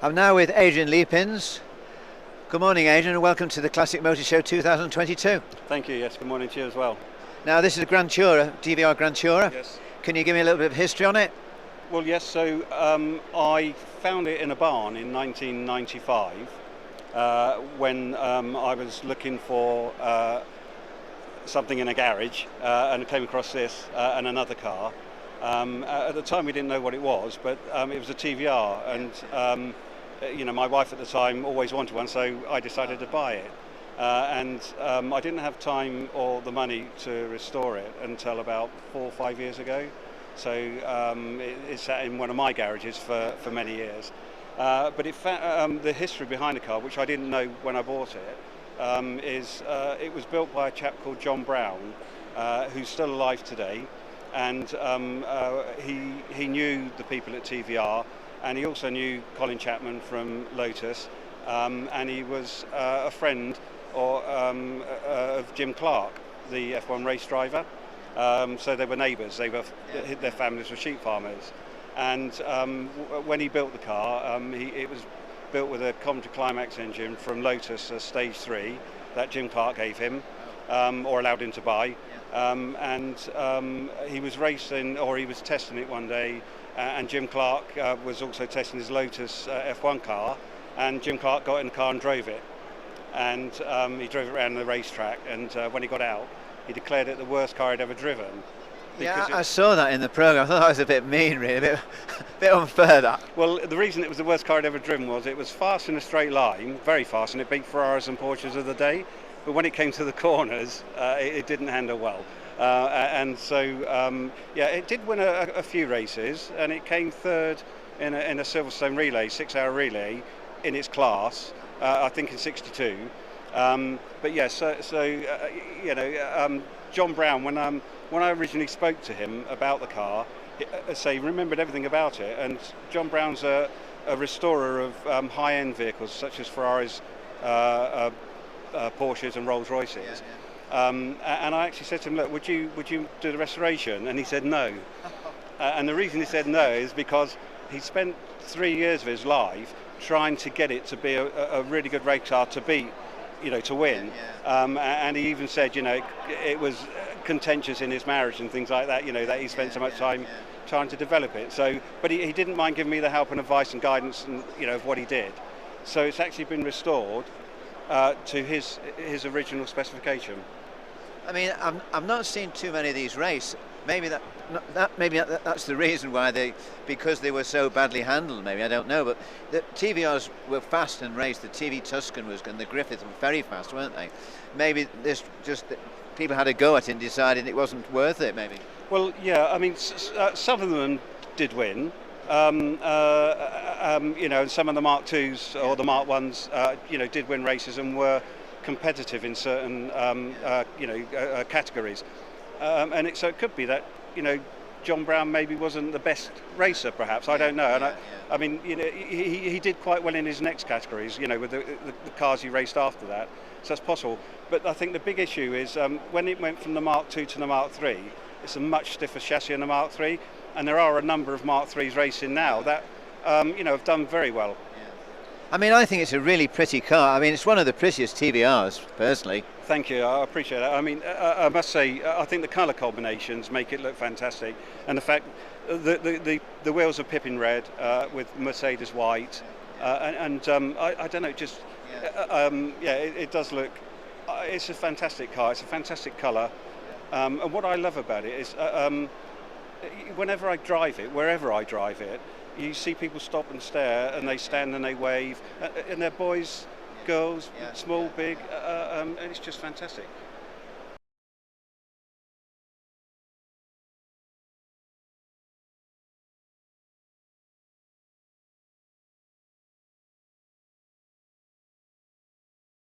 I'm now with Adrian Liepins. Good morning, Adrian, and welcome to the Classic Motor Show 2022. Thank you, yes, good morning to you as well. Now, this is a Grantura, DVR Grantura. Yes. Can you give me a little bit of history on it? Well, yes, so I found it in a barn in 1995 when I was looking for something in a garage and I came across this and another car. At the time we didn't know what it was, but it was a TVR, and you know, my wife at the time always wanted one, so I decided to buy it. And I didn't have time or the money to restore it until about 4 or 5 years ago. So it sat in one of my garages for many years. But the history behind the car, which I didn't know when I bought it, is it was built by a chap called John Brown, who's still alive today. And he knew the people at TVR, and he also knew Colin Chapman from Lotus, and he was a friend of Jim Clark, the F1 race driver. So they were neighbours. Their families were sheep farmers. And when he built the car, it was built with a Coventry Climax engine from Lotus, Stage 3, that Jim Clark gave him, or allowed him to buy. And he was racing, or he was testing it one day, and Jim Clark was also testing his Lotus F1 car, and Jim Clark got in the car and drove it. And he drove it around the racetrack, and when he got out, he declared it the worst car he'd ever driven. Yeah, I saw that in the programme. I thought that was a bit mean, really, a bit unfair, that. Well, the reason it was the worst car I'd ever driven was it was fast in a straight line, very fast, and it beat Ferraris and Porsches of the day. But when it came to the corners, it didn't handle well. And so, yeah, it did win a few races, and it came third in a Silverstone relay, 6-hour relay, in its class, I think in 62. But yeah, you know, John Brown, when I originally spoke to him about the car, he remembered everything about it. And John Brown's a restorer of high-end vehicles such as Ferraris, Porsches and Rolls Royces. Yeah, yeah. And I actually said to him, look, would you do the restoration? And he said no. And the reason he said no is because he spent 3 years of his life trying to get it to be a really good race car to beat, you know, to win. Yeah, yeah. And he even said, you know, it was contentious in his marriage and things like that, you know, that he spent so much time trying to develop it. So, but he didn't mind giving me the help and advice and guidance, and you know, of what he did. So it's actually been restored to his original specification. I mean, I've not seen too many of these race. Maybe that's the reason why because they were so badly handled. Maybe, I don't know. But the TVRs were fast and raced. The TV Tuscan and the Griffith were very fast, weren't they? Maybe this just people had a go at it and decided it wasn't worth it. Maybe. Well, yeah. I mean, some of them did win. You know, and some of the Mark IIs or the Mark I's, you know, did win races and were competitive in certain, you know, categories. And so it could be that, you know, John Brown maybe wasn't the best racer, perhaps. I don't know. And I mean, you know, he did quite well in his next categories, you know, with the cars he raced after that. So that's possible. But I think the big issue is when it went from the Mark II to the Mark III, it's a much stiffer chassis in the Mark III. And there are a number of Mark IIIs racing now that, you know, have done very well. Yeah. I mean, I think it's a really pretty car. I mean, it's one of the prettiest TVRs, personally. Thank you, I appreciate that. I mean, I must say, I think the colour combinations make it look fantastic. And the fact the wheels are Pippin red with Mercedes white. I don't know, just, yeah, it does look, it's a fantastic car. It's a fantastic colour. And what I love about it is, whenever I drive it, wherever I drive it, you see people stop and stare, and they stand and they wave, and they're boys, girls, small, big, and it's just fantastic.